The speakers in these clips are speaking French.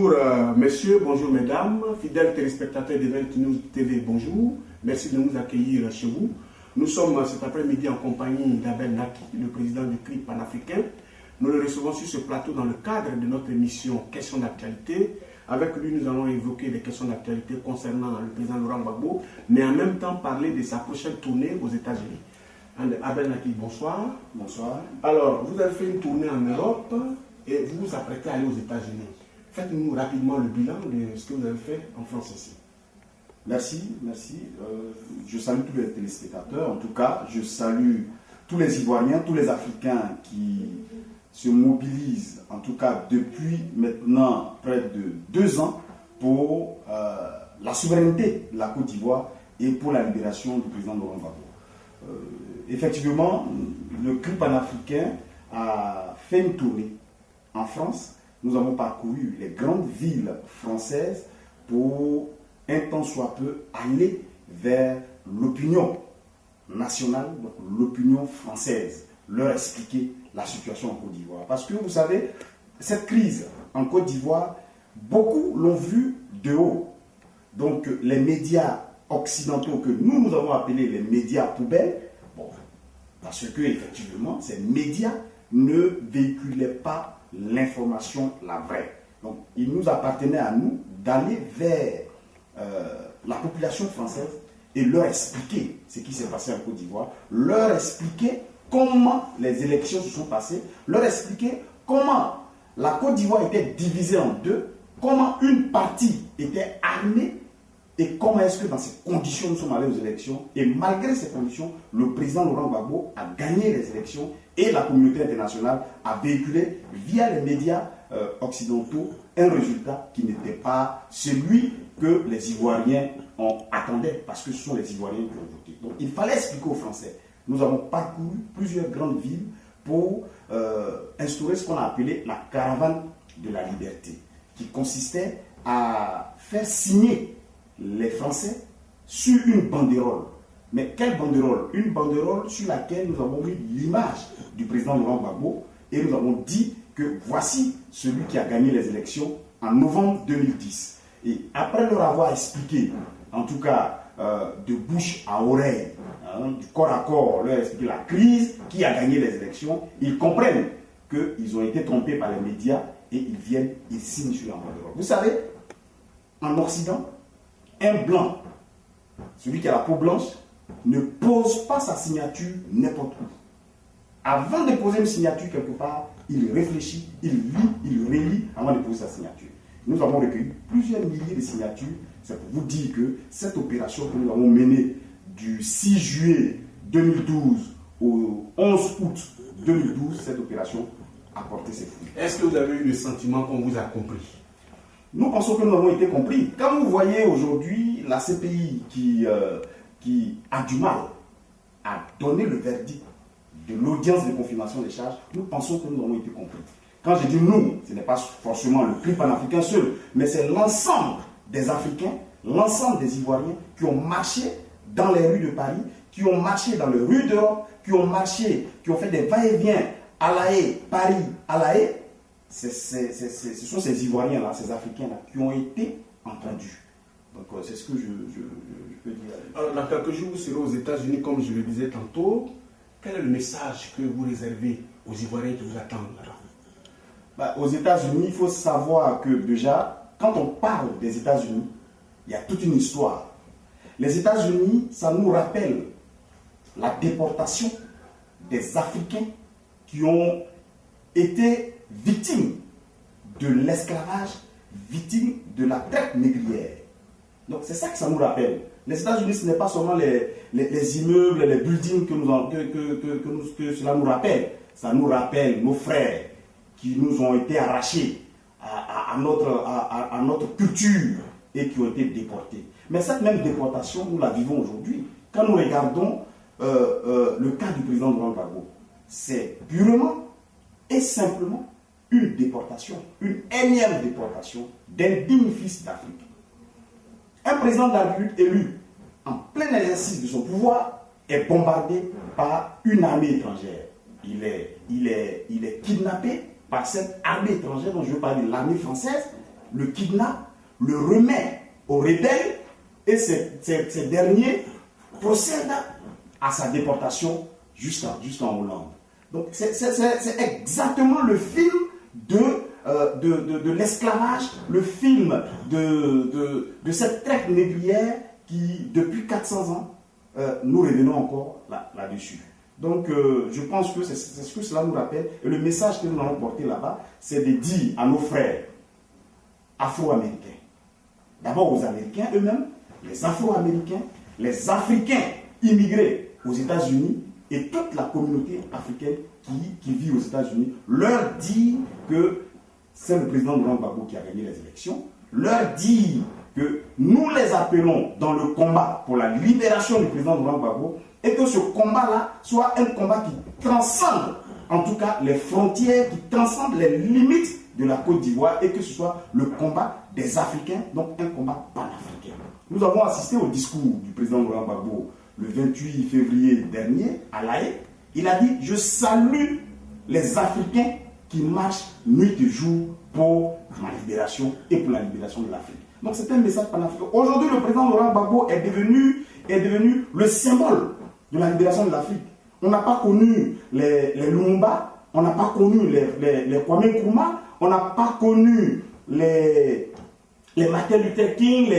Bonjour messieurs, bonjour mesdames, fidèles téléspectateurs de 20 News TV, bonjour. Merci de nous accueillir chez vous. Nous sommes cet après-midi en compagnie d'Abel Naki, le président du CRIP panafricain. Nous le recevons sur ce plateau dans le cadre de notre émission Questions d'actualité. Avec lui, nous allons évoquer des questions d'actualité concernant le président Laurent Gbagbo, mais en même temps parler de sa prochaine tournée aux États-Unis. Abel Naki, bonsoir. Bonsoir. Alors, vous avez fait une tournée en Europe et vous vous apprêtez à aller aux États-Unis. Faites-nous rapidement le bilan de ce que vous avez fait en France ici. Merci. Je salue tous les téléspectateurs. En tout cas, je salue tous les Ivoiriens, tous les Africains qui se mobilisent, en tout cas depuis maintenant près de 2 ans, pour la souveraineté de la Côte d'Ivoire et pour la libération du président Laurent Gbagbo. Effectivement, le CRIP panafricain a fait une tournée en France. Nous avons parcouru les grandes villes françaises pour, un temps soit peu, aller vers l'opinion nationale, donc l'opinion française, leur expliquer la situation en Côte d'Ivoire. Parce que vous savez, cette crise en Côte d'Ivoire, beaucoup l'ont vue de haut. Donc les médias occidentaux que nous avons appelés les médias poubelles, parce que effectivement, ces médias ne véhiculaient pas l'information, la vraie. Donc, il nous appartenait à nous d'aller vers la population française et leur expliquer ce qui s'est passé en Côte d'Ivoire, leur expliquer comment les élections se sont passées, leur expliquer comment la Côte d'Ivoire était divisée en deux, comment une partie était armée et comment est-ce que dans ces conditions nous sommes allés aux élections. Et malgré ces conditions, le président Laurent Gbagbo a gagné les élections et la communauté internationale a véhiculé via les médias occidentaux un résultat qui n'était pas celui que les Ivoiriens attendaient, parce que ce sont les Ivoiriens qui ont voté. Donc il fallait expliquer aux Français. Nous avons parcouru plusieurs grandes villes pour instaurer ce qu'on a appelé la caravane de la liberté, qui consistait à faire signer les Français sur une banderole. Mais quelle banderole? Une banderole sur laquelle nous avons mis l'image du président Laurent Gbagbo et nous avons dit que voici celui qui a gagné les élections en novembre 2010. Et après leur avoir expliqué, en tout cas de bouche à oreille, du corps à corps, leur expliquer la crise, qui a gagné les élections, ils comprennent qu'ils ont été trompés par les médias et ils viennent et signent sur la banderole. Vous savez, en Occident, un blanc, celui qui a la peau blanche, ne pose pas sa signature n'importe où. Avant de poser une signature quelque part, il réfléchit, il lit, il relit avant de poser sa signature. Nous avons recueilli plusieurs milliers de signatures. C'est pour vous dire que cette opération que nous avons menée du 6 juillet 2012 au 11 août 2012, cette opération a porté ses fruits. Est-ce que vous avez eu le sentiment qu'on vous a compris? Nous pensons que nous avons été compris. Quand vous voyez aujourd'hui la CPI qui a du mal à donner le verdict de l'audience de confirmation des charges, nous pensons que nous avons été compris. Quand je dis nous, ce n'est pas forcément le CRIP panafricain seul, mais c'est l'ensemble des Africains, l'ensemble des Ivoiriens qui ont marché dans les rues de Paris, qui ont marché dans les rues d'Europe, qui ont marché, qui ont fait des va-et-vient à La Haye, Paris, à La Haye. Ce sont ces Ivoiriens-là, ces Africains-là, qui ont été entendus. Donc c'est ce que je peux dire. Alors, dans quelques jours, vous serez aux États-Unis, comme je le disais tantôt. Quel est le message que vous réservez aux Ivoiriens qui vous attendent là-bas? Aux États-Unis, il faut savoir que déjà, quand on parle des États-Unis, il y a toute une histoire. Les États-Unis, ça nous rappelle la déportation des Africains qui ont été victimes de l'esclavage, victimes de la traite négrière. Donc c'est ça que ça nous rappelle. Les États-Unis, ce n'est pas seulement les immeubles, les buildings que cela nous rappelle. Ça nous rappelle nos frères qui nous ont été arrachés à notre culture et qui ont été déportés. Mais cette même déportation, nous la vivons aujourd'hui. Quand nous regardons le cas du président Laurent Gbagbo, c'est purement et simplement une déportation, une énième déportation d'un digne fils d'Afrique. Un président de la République élu en plein exercice de son pouvoir est bombardé par une armée étrangère. Il est kidnappé par cette armée étrangère dont je veux parler, l'armée française, le kidnappe, le remet aux rebelles et ces derniers procèdent à sa déportation juste en Hollande. Donc c'est exactement le film de l'esclavage, le film de cette traite négrière qui, depuis 400 ans, nous revenons encore là-dessus. Donc je pense que c'est ce que cela nous rappelle. Et le message que nous allons porter là-bas, c'est de dire à nos frères afro-américains, d'abord aux Américains eux-mêmes, les Afro-Américains, les Africains immigrés aux États-Unis et toute la communauté africaine qui vit aux États-Unis, leur dire que c'est le président Laurent Gbagbo qui a gagné les élections, leur dire que nous les appelons dans le combat pour la libération du président Laurent Gbagbo et que ce combat-là soit un combat qui transcende, en tout cas, les frontières, qui transcende les limites de la Côte d'Ivoire et que ce soit le combat des Africains, donc un combat panafricain. Nous avons assisté au discours du président Laurent Gbagbo le 28 février dernier à La Haye. Il a dit « Je salue les Africains qui marchent nuit et jour pour ma libération et pour la libération de l'Afrique. » Donc c'est un message panafricain. Aujourd'hui, le président Laurent Gbagbo est devenu le symbole de la libération de l'Afrique. On n'a pas connu les Lumumba, on n'a pas connu les Kwame Nkrumah, on n'a pas connu les Martin Luther King,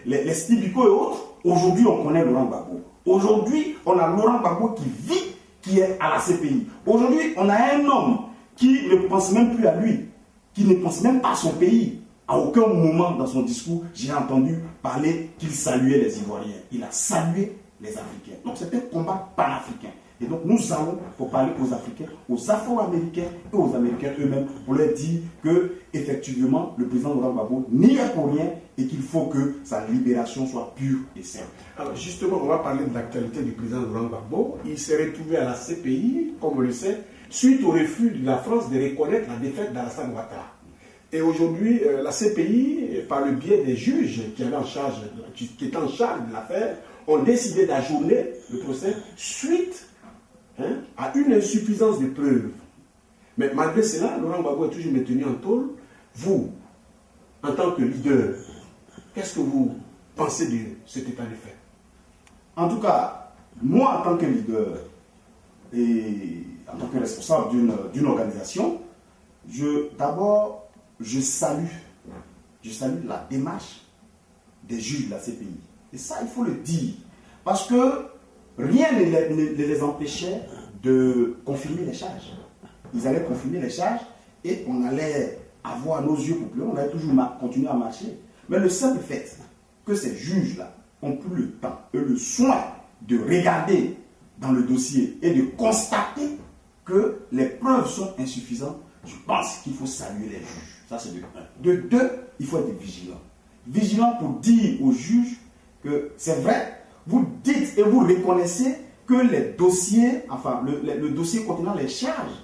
les Steve Biko et autres. Aujourd'hui, on connaît Laurent Gbagbo. Aujourd'hui, on a Laurent Gbagbo qui vit, qui est à la CPI. Aujourd'hui, on a un homme qui ne pense même plus à lui, qui ne pense même pas à son pays. À aucun moment dans son discours, j'ai entendu parler qu'il saluait les Ivoiriens. Il a salué les Africains. Donc c'est un combat panafricain. Et donc nous allons pour parler aux Africains, aux Afro-Américains et aux Américains eux-mêmes pour leur dire que effectivement le président Laurent Gbagbo n'y est pour rien et qu'il faut que sa libération soit pure et simple. Alors justement, on va parler de l'actualité du président Laurent Gbagbo. Il s'est retrouvé à la CPI, comme on le sait, suite au refus de la France de reconnaître la défaite d'Alassane Ouattara. Et aujourd'hui, la CPI, par le biais des juges qui étaient en charge de l'affaire, ont décidé d'ajourner le procès suite à une insuffisance de preuves. Mais malgré cela, Laurent Gbagbo est toujours maintenu en tôle. Vous, en tant que leader, qu'est-ce que vous pensez de cet état de fait? En tout cas, moi en tant que leader et en tant que responsable d'une organisation, d'abord, je salue la démarche des juges de la CPI. Et ça, il faut le dire. Parce que rien ne les empêchait de confirmer les charges. Ils allaient confirmer les charges et on allait avoir nos yeux couplés, on allait toujours continuer à marcher. Mais le simple fait que ces juges-là ont pris le temps et le soin de regarder dans le dossier et de constater que les preuves sont insuffisantes, je pense qu'il faut saluer les juges. Ça, c'est de 1. De 2, il faut être vigilant. Vigilant pour dire aux juges que c'est vrai, vous dites et vous reconnaissez que les dossiers, enfin le dossier contenant les charges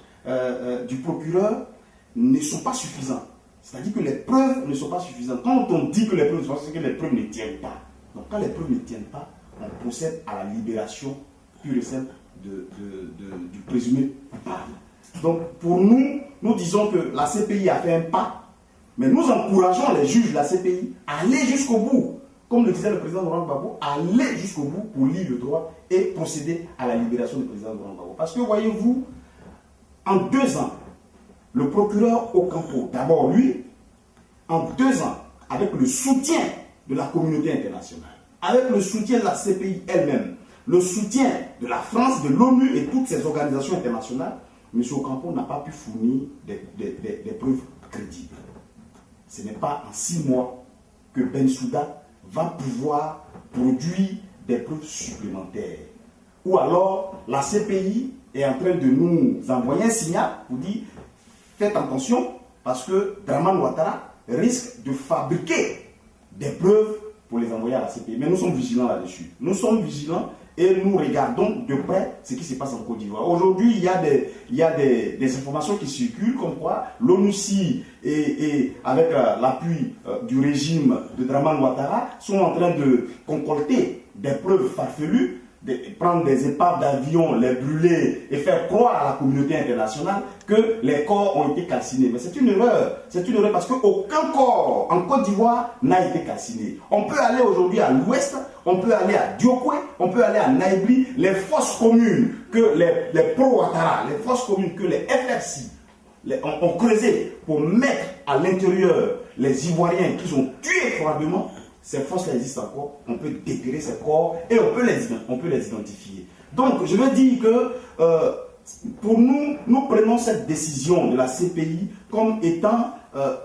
du procureur ne sont pas suffisants. C'est-à-dire que les preuves ne sont pas suffisantes. Quand on dit que les preuves ne sont pas suffisantes, c'est que les preuves ne tiennent pas. Donc quand les preuves ne tiennent pas, on procède à la libération pure et simple du présumé coupable. Donc pour nous, nous disons que la CPI a fait un pas, mais nous encourageons les juges de la CPI à aller jusqu'au bout. Comme le disait le président Laurent Gbagbo, aller jusqu'au bout pour lire le droit et procéder à la libération du président Laurent Gbagbo. Parce que voyez-vous, en 2 ans, le procureur Ocampo, d'abord lui, en 2 ans, avec le soutien de la communauté internationale, avec le soutien de la CPI elle-même, le soutien de la France, de l'ONU et toutes ces organisations internationales, M. Ocampo n'a pas pu fournir des preuves crédibles. Ce n'est pas en 6 mois que Bensouda va pouvoir produire des preuves supplémentaires. Ou alors, la CPI est en train de nous envoyer un signal pour dire faites attention parce que Dramane Ouattara risque de fabriquer des preuves pour les envoyer à la CPI. Mais nous sommes vigilants là-dessus. Nous sommes vigilants et nous regardons de près ce qui se passe en Côte d'Ivoire. Aujourd'hui, il y a des informations qui circulent comme quoi l'ONUCI et avec l'appui du régime de Dramane Ouattara sont en train de concocter des preuves farfelues prendre des épaves d'avion, les brûler et faire croire à la communauté internationale que les corps ont été calcinés. Mais c'est une erreur. C'est une erreur parce qu'aucun corps en Côte d'Ivoire n'a été calciné. On peut aller aujourd'hui à l'ouest, on peut aller à Diokwe, on peut aller à Naïbli. Les fosses communes que les pro-Ouattara, les fosses communes que les FRC ont creusées pour mettre à l'intérieur les Ivoiriens qui sont tués probablement, ces fosses existent encore, on peut déterrer ces corps et on peut les identifier. Donc je veux dire que pour nous prenons cette décision de la CPI comme étant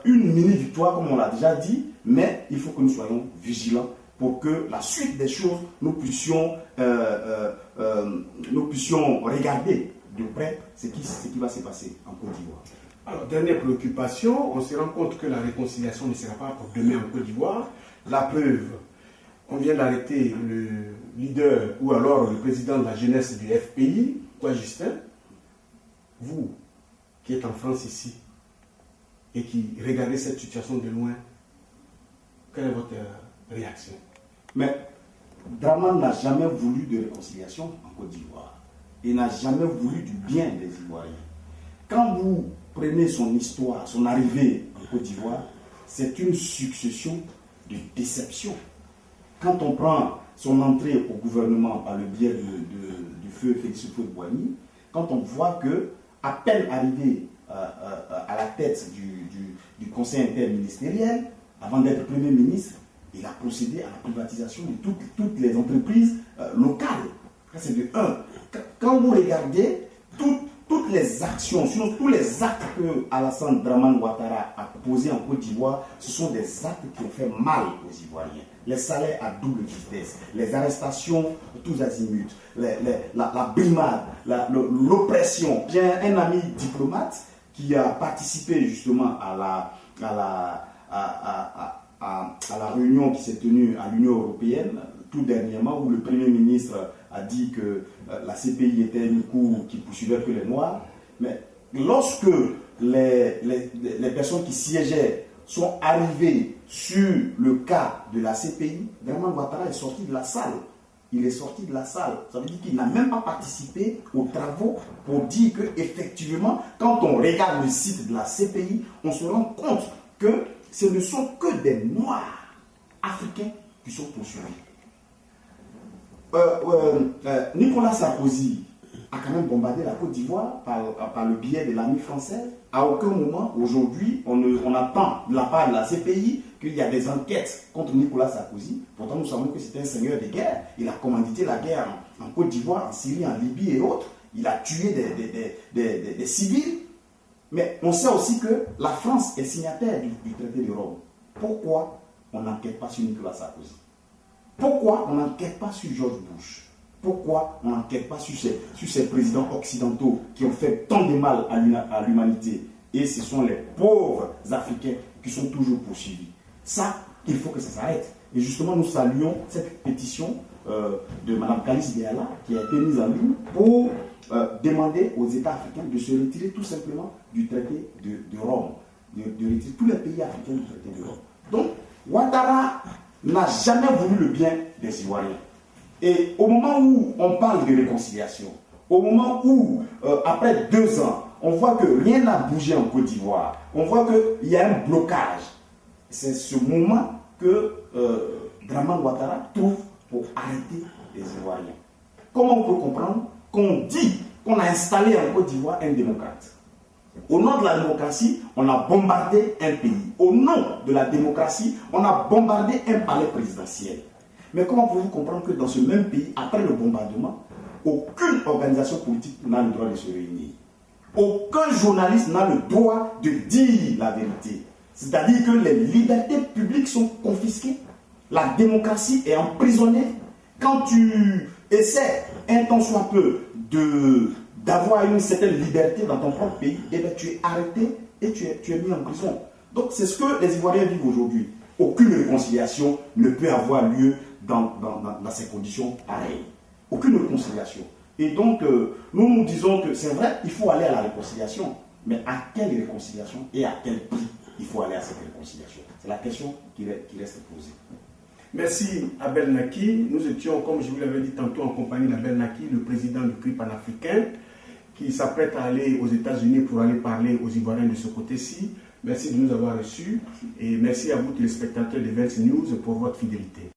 une mini-victoire, comme on l'a déjà dit, mais il faut que nous soyons vigilants pour que la suite des choses, nous puissions regarder de près ce qui va se passer en Côte d'Ivoire. Alors, dernière préoccupation, on se rend compte que la réconciliation ne sera pas pour demain en Côte d'Ivoire. La preuve, on vient d'arrêter le leader ou alors le président de la jeunesse du FPI, quoi Justin. Vous, qui êtes en France ici et qui regardez cette situation de loin, quelle est votre réaction? Mais Dramane n'a jamais voulu de réconciliation en Côte d'Ivoire. Il n'a jamais voulu du bien des Ivoiriens. Quand vous prenez son histoire, son arrivée en Côte d'Ivoire, c'est une succession de déceptions. Quand on prend son entrée au gouvernement par le biais du feu Félix Houphouët-Boigny, quand on voit que, à peine arrivé à la tête du conseil interministériel, avant d'être Premier ministre, il a procédé à la privatisation de toutes les entreprises locales. Ça, c'est de un. Quand vous regardez toutes les actions, sinon tous les actes que Alassane Dramane Ouattara a posés en Côte d'Ivoire, ce sont des actes qui ont fait mal aux Ivoiriens. Les salaires à double vitesse, les arrestations tous azimuts, la brimade, l'oppression. J'ai un ami diplomate qui a participé justement à la réunion qui s'est tenue à l'Union européenne tout dernièrement, où le Premier ministre a dit que la CPI était une cour qui poursuivait que les Noirs. Mais lorsque les personnes qui siégeaient sont arrivées sur le cas de la CPI, Dramane Ouattara est sorti de la salle. Il est sorti de la salle. Ça veut dire qu'il n'a même pas participé aux travaux pour dire qu'effectivement, quand on regarde le site de la CPI, on se rend compte que ce ne sont que des Noirs africains qui sont poursuivis. Nicolas Sarkozy a quand même bombardé la Côte d'Ivoire par le biais de l'armée française. À aucun moment, aujourd'hui, on attend de la part de la CPI qu'il y a des enquêtes contre Nicolas Sarkozy. Pourtant, nous savons que c'est un seigneur de guerre. Il a commandité la guerre en Côte d'Ivoire, en Syrie, en Libye et autres. Il a tué des civils. Mais on sait aussi que la France est signataire du traité de Rome. Pourquoi on n'enquête pas sur Nicolas Sarkozy? Pourquoi on n'enquête pas sur George Bush? Pourquoi on n'enquête pas sur ces présidents occidentaux qui ont fait tant de mal à l'humanité? Et ce sont les pauvres Africains qui sont toujours poursuivis. Ça, il faut que ça s'arrête. Et justement, nous saluons cette pétition de Mme Kalice Béala qui a été mise en ligne pour demander aux États africains de se retirer tout simplement du traité de Rome, de retirer tous les pays africains du traité de Rome. Donc, Ouattara n'a jamais voulu le bien des Ivoiriens. Et au moment où on parle de réconciliation, au moment où, après 2 ans, on voit que rien n'a bougé en Côte d'Ivoire, on voit qu'il y a un blocage, c'est ce moment que Dramane Ouattara trouve pour arrêter les Ivoiriens. Comment on peut comprendre qu'on dit qu'on a installé en Côte d'Ivoire un démocrate? Au nom de la démocratie, on a bombardé un pays. Au nom de la démocratie, on a bombardé un palais présidentiel. Mais comment pouvez-vous comprendre que dans ce même pays, après le bombardement, aucune organisation politique n'a le droit de se réunir? Aucun journaliste n'a le droit de dire la vérité. C'est-à-dire que les libertés publiques sont confisquées. La démocratie est emprisonnée. Quand tu essaies, un temps soit peu, d'avoir une certaine liberté dans ton propre pays, eh bien, tu es arrêté et tu es mis en prison. Donc c'est ce que les Ivoiriens vivent aujourd'hui. Aucune réconciliation ne peut avoir lieu dans ces conditions pareilles. Aucune réconciliation. Et donc, nous disons que c'est vrai, il faut aller à la réconciliation. Mais à quelle réconciliation et à quel prix il faut aller à cette réconciliation? C'est la question qui reste posée. Merci Abel Naki. Nous étions, comme je vous l'avais dit tantôt, en compagnie d'Abel Naki, le président du CRI panafricain, qui s'apprête à aller aux États-Unis pour aller parler aux Ivoiriens de ce côté-ci. Merci de nous avoir reçus et merci à vous, téléspectateurs de Events News, pour votre fidélité.